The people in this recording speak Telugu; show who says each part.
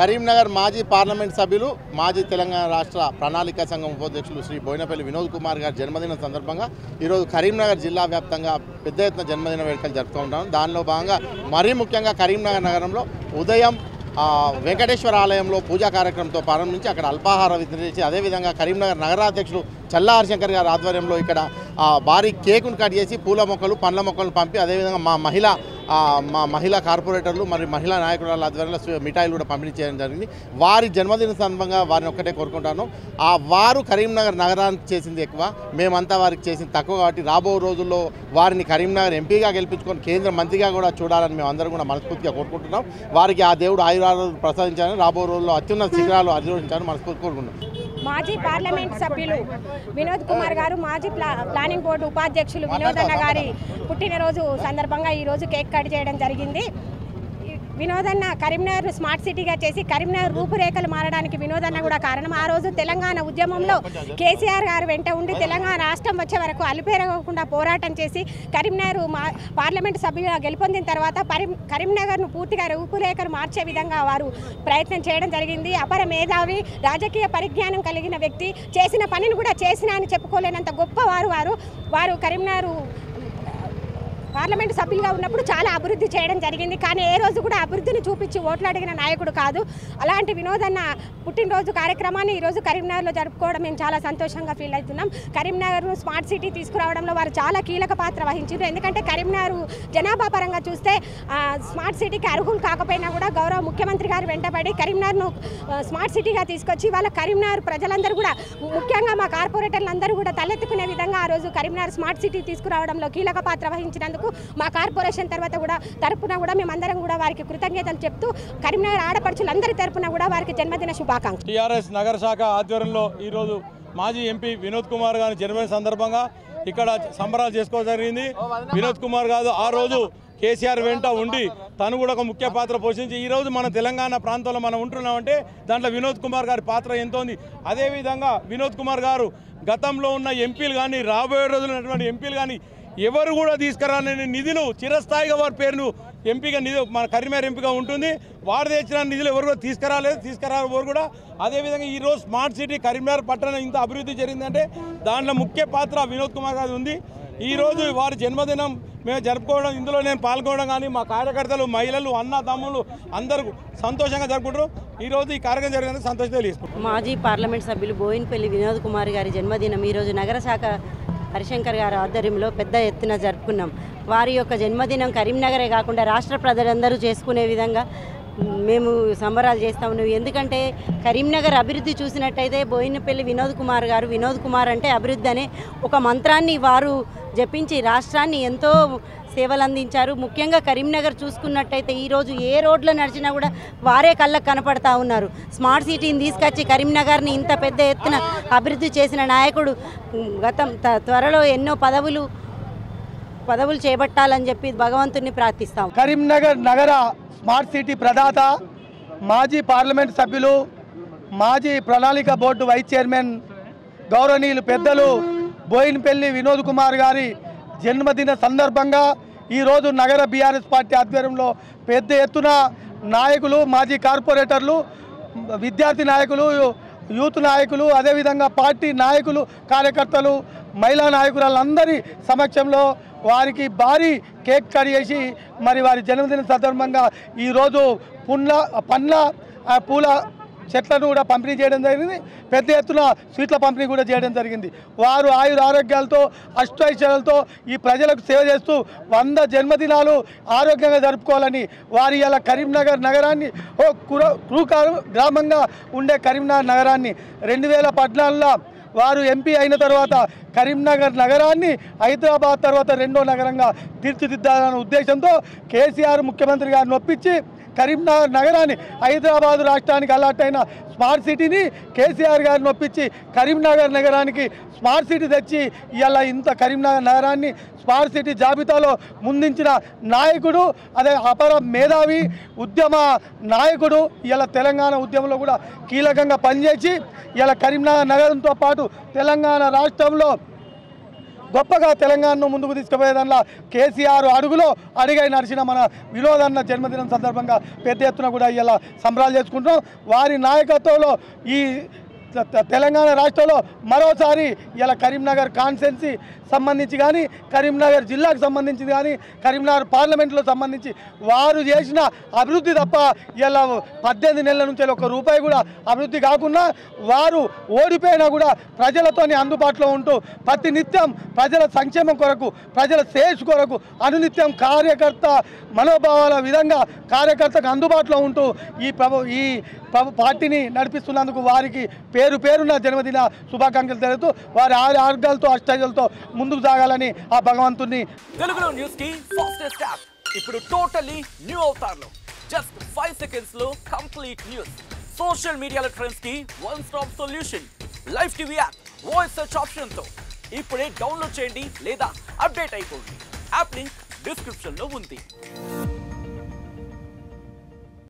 Speaker 1: కరీంనగర్ మాజీ పార్లమెంట్ సభ్యులు మాజీ తెలంగాణ రాష్ట్ర ప్రణాళిక సంఘం ఉపాధ్యక్షులు శ్రీ బోయినపల్లి వినోద్ కుమార్ గారి జన్మదిన సందర్భంగా ఈరోజు కరీంనగర్ జిల్లా వ్యాప్తంగా పెద్ద ఎత్తున జన్మదిన వేడుకలు జరుపుకుంటాం. దానిలో భాగంగా మరీ ముఖ్యంగా కరీంనగర్ నగరంలో ఉదయం వెంకటేశ్వర ఆలయంలో పూజా కార్యక్రమంతో ప్రారంభించి అక్కడ అల్పాహార వితరణ చేసి అదేవిధంగా కరీంనగర్ నగరాధ్యక్షులు చల్లా హరిశంకర్ గారి ఆధ్వర్యంలో ఇక్కడ భారీ కేకును కట్ చేసి పూల మొక్కలు పండ్ల మొక్కలు పంపి అదేవిధంగా మా మహిళా కార్పొరేటర్లు మరియు మహిళా నాయకురాల ఆధ్వర్యంలో మిఠాయిలు కూడా పంపిణీ చేయడం జరిగింది. వారి జన్మదిన సందర్భంగా వారిని ఒక్కటే కోరుకుంటాను, వారు కరీంనగర్ నగరానికి చేసింది ఎక్కువ, మేమంతా వారికి చేసింది తక్కువ. కాబట్టి రాబో రోజుల్లో వారిని కరీంనగర్ ఎంపీగా గెలిపించుకొని కేంద్ర మంత్రిగా కూడా చూడాలని మేము అందరం కూడా మనస్ఫూర్తిగా కోరుకుంటున్నాం. వారికి ఆ దేవుడు ఆయురాలను ప్రసాదించాలని రాబో రోజుల్లో అత్యున్నత శిఖరాలు అధిరోహించాలని మనస్ఫూర్తి కోరుకుంటున్నాం.
Speaker 2: మాజీ పార్లమెంట్ సభ్యులు వినోద్ కుమార్ గారు, మాజీ ప్లానింగ్ బోర్డు ఉపాధ్యక్షులు వినోదన్న గారి పుట్టినరోజు సందర్భంగా ఈరోజు కేక్ కట్ చేయడం జరిగింది. వినోదన్న కరీంనగర్ స్మార్ట్ సిటీగా చేసి కరీంనగర్ రూపురేఖలు మారడానికి వినోదన్న కూడా కారణం. ఆ రోజు తెలంగాణ ఉద్యమంలో కేసీఆర్ గారు వెంట ఉండి తెలంగాణ రాష్ట్రం వచ్చే వరకు అలుపేరగకుండా పోరాటం చేసి కరీంనగర్ పార్లమెంట్ సభ్యులుగా గెలుపొందిన తర్వాత కరీంనగర్ను పూర్తిగా రూపురేఖలు మార్చే విధంగా వారు ప్రయత్నం చేయడం జరిగింది. అపర మేధావి, రాజకీయ పరిజ్ఞానం కలిగిన వ్యక్తి, చేసిన పనిని కూడా చేసిన అని చెప్పుకోలేనంత గొప్పవారు వారు కరీంనగర్ పార్లమెంటు సభ్యులుగా ఉన్నప్పుడు చాలా అభివృద్ధి చేయడం జరిగింది. కానీ ఏ రోజు కూడా అభివృద్ధిని చూపించి ఓట్లు అడిగిన నాయకుడు కాదు. అలాంటి వినోదన్న పుట్టినరోజు కార్యక్రమాన్ని ఈరోజు కరీంనగర్లో జరుపుకోవడం మేము చాలా సంతోషంగా ఫీల్ అవుతున్నాం. కరీంనగర్ను స్మార్ట్ సిటీ తీసుకురావడంలో వారు చాలా కీలక పాత్ర వహించారు. ఎందుకంటే కరీంనగర్ జనాభా పరంగా చూస్తే స్మార్ట్ సిటీకి అర్హులు కాకపోయినా కూడా గౌరవ ముఖ్యమంత్రి గారు వెంటబడి కరీంనగర్ను స్మార్ట్ సిటీగా తీసుకొచ్చి వాళ్ళ కరీంనగర్ ప్రజలందరూ కూడా, ముఖ్యంగా మా కార్పొరేటర్లందరూ కూడా తలెత్తుకునే విధంగా ఆ రోజు కరీంనగర్ స్మార్ట్ సిటీ తీసుకురావడంలో కీలక పాత్ర వహించినందుకు మా కార్పొరేషన్ తరపున కూడా మేమందరం కూడా వారికి కృతజ్ఞతలు చెప్తూ కరీంనగర్ ఆడపడుచులందరి తరపున కూడా వారికి జన్మదిన శుభాకాంక్షలు.
Speaker 3: టీఆర్ఎస్ నగర శాఖ ఆధ్వర్యంలో ఈరోజు మాజీ ఎంపీ వినోద్ కుమార్ గారి జన్మదిన సందర్భంగా ఇక్కడ సంబరాలు చేసుకోవడం జరిగింది. వినోద్ కుమార్ గారు ఆ రోజు కేసీఆర్ వెంట ఉండి తను కూడా ఒక ముఖ్య పాత్ర పోషించి ఈరోజు మన తెలంగాణ ప్రాంతంలో మనం ఉంటున్నామంటే దాంట్లో వినోద్ కుమార్ గారి పాత్ర ఎంతో ఉంది. అదేవిధంగా వినోద్ కుమార్ గారు గతంలో ఉన్న ఎంపీలు కానీ రాబోయే రోజుల్లో ఉన్నటువంటి ఎంపీలు కానీ ఎవరు కూడా తీసుకురాని నిధులు చిరస్థాయిగా వారి పేరును ఎంపీగా మన కరీంనగర్ ఎంపీగా ఉంటుంది. వారు తెచ్చిన నిధులు ఎవరు కూడా తీసుకురారు కూడా. అదేవిధంగా ఈరోజు స్మార్ట్ సిటీ కరీంనగర్ పట్టణం ఇంత అభివృద్ధి జరిగిందంటే దాంట్లో ముఖ్య పాత్ర వినోద్ కుమార్ గారు ఉంది. ఈరోజు వారి జన్మదినం మేము జరుపుకోవడం, ఇందులో నేను పాల్గొనడం కానీ మా కార్యకర్తలు, మహిళలు, అన్న తమ్ముళ్ళు అందరూ సంతోషంగా జరుపుకుంటారు. ఈరోజు ఈ కార్యక్రమం జరిగినందుకు సంతోషం తెలియజేసుకుంటాం.
Speaker 4: మాజీ పార్లమెంట్ సభ్యులు బోయినపల్లి వినోద్ కుమార్ గారి జన్మదినం ఈరోజు నగర శాఖ హరిశంకర్ గారి ఆధ్వర్యంలో పెద్ద ఎత్తున జరుపుకున్నాం. వారి యొక్క జన్మదినం కరీంనగరే కాకుండా రాష్ట్ర ప్రజలందరూ చేసుకునే విధంగా మేము సంబరాలు చేస్తూ ఉన్నాం. ఎందుకంటే కరీంనగర్ అభివృద్ధి చూసినట్టయితే బోయినపల్లి వినోద్ కుమార్ అంటే అభివృద్ధి అనే ఒక మంత్రాన్ని వారు జపించి రాష్ట్రాన్ని ఎంతో సేవలు అందించారు. ముఖ్యంగా కరీంనగర్ చూసుకున్నట్టయితే ఈరోజు ఏ రోడ్లో నడిచినా కూడా వారే కళ్ళకు కనపడతా ఉన్నారు. స్మార్ట్ సిటీని తీసుకొచ్చి కరీంనగర్ని ఇంత పెద్ద ఎత్తున అభివృద్ధి చేసిన నాయకుడు త్వరలో ఎన్నో పదవులు చేపట్టాలని చెప్పి భగవంతుని ప్రార్థిస్తాం.
Speaker 5: కరీంనగర్ నగర స్మార్ట్ సిటీ ప్రదాత, మాజీ పార్లమెంట్ సభ్యులు, మాజీ ప్రణాళిక బోర్డు వైస్ చైర్మన్ గౌరవనీయులు పెద్దలు బోయినపల్లి వినోద్ కుమార్ గారి జన్మదిన సందర్భంగా ఈరోజు నగర బీఆర్ఎస్ పార్టీ ఆధ్వర్యంలో పెద్ద ఎత్తున నాయకులు, మాజీ కార్పొరేటర్లు, విద్యార్థి నాయకులు, యూత్ నాయకులు, అదేవిధంగా పార్టీ నాయకులు, కార్యకర్తలు, మహిళా నాయకులందరి సమక్షంలో వారికి భారీ కేక్ కట్ చేసి మరి వారి జన్మదిన సందర్భంగా ఈరోజు పండ్ల పూల చెట్లను కూడా పంపిణీ చేయడం జరిగింది. పెద్ద ఎత్తున స్వీట్ల పంపిణీ కూడా చేయడం జరిగింది. వారు ఆరోగ్యాలతో అష్టైశ్వర్యాలతో ఈ ప్రజలకు సేవ చేస్తూ 100 జన్మదినాలు ఆరోగ్యంగా జరుపుకోవాలని వారి ఇలా కరీంనగర్ నగరాన్ని గ్రామంగా ఉండే కరీంనగర్ నగరాన్ని 2014లో వారు ఎంపీ అయిన తర్వాత కరీంనగర్ నగరాన్ని హైదరాబాద్ తర్వాత 2వ నగరంగా తీర్చిదిద్దాలనే ఉద్దేశంతో కేసీఆర్ ముఖ్యమంత్రి గారిని ఒప్పించి కరీంనగర్ నగరాన్ని హైదరాబాద్ రాష్ట్రానికి అలాట్ అయిన స్మార్ట్ సిటీని కేసీఆర్ గారిని ఒప్పించి కరీంనగర్ నగరానికి స్మార్ట్ సిటీ తెచ్చి ఇలా ఇంత కరీంనగర్ నగరాన్ని స్మార్ట్ సిటీ జాబితాలో ముందుంచిన నాయకుడు, అదే అపర మేధావి ఉద్యమ నాయకుడు. ఇలా తెలంగాణ ఉద్యమంలో కూడా కీలకంగా పనిచేసి ఇలా కరీంనగర్ నగరంతో పాటు తెలంగాణ రాష్ట్రంలో గొప్పగా తెలంగాణను ముందుకు తీసుకుపోయేదానిలో కేసీఆర్ అడుగులో అడిగై నడిచిన మన వినోదన్న జన్మదినం సందర్భంగా పెద్ద ఎత్తున కూడా ఇలా సంబరాలు చేసుకుంటాం. వారి నాయకత్వంలో ఈ తెలంగాణ రాష్ట్రంలో మరోసారి ఇలా కరీంనగర్ కాన్స్టిట్యున్సీ సంబంధించి కానీ కరీంనగర్ జిల్లాకు సంబంధించి కానీ కరీంనగర్ పార్లమెంట్లో సంబంధించి వారు చేసిన అభివృద్ధి తప్ప ఇలా 18 నెలల నుంచి ఒక రూపాయి కూడా అభివృద్ధి కాకుండా వారు ఓడిపోయినా కూడా ప్రజలతోని అందుబాటులో ఉంటూ ప్రతి నిత్యం ప్రజల సంక్షేమం కొరకు ప్రజల శ్రేయస్సు కొరకు అనునిత్యం కార్యకర్త మనోభావాల విధంగా కార్యకర్తకు అందుబాటులో ఉంటూ ఈ పార్టీని నడిపిస్తున్నందుకు వారికి పేరు పేరున్న జన్మదిన శుభాకాంక్షలు తెలుపుతూ వారి ఆర్గాలతో అష్టజలతో ముందుకు సాగాలని ఆ భగవంతుని.
Speaker 6: తెలుగులో న్యూస్ కి ఫాస్టెస్ట్ యాప్ ఇప్పుడు టోటల్లీ న్యూ అవతార్లో జస్ట్ 5 సెకండ్స్ లో కంప్లీట్ న్యూస్. సోషల్ మీడియాలో ట్రెండ్స్ కి one stop solution. Live TV app voice search option తో ఇప్పుడే డౌన్లోడ్ చేయండి లేదా అప్డేట్ అయిపోండి. యాప్ లింక్ డిస్క్రిప్షన్ లో ఉంది.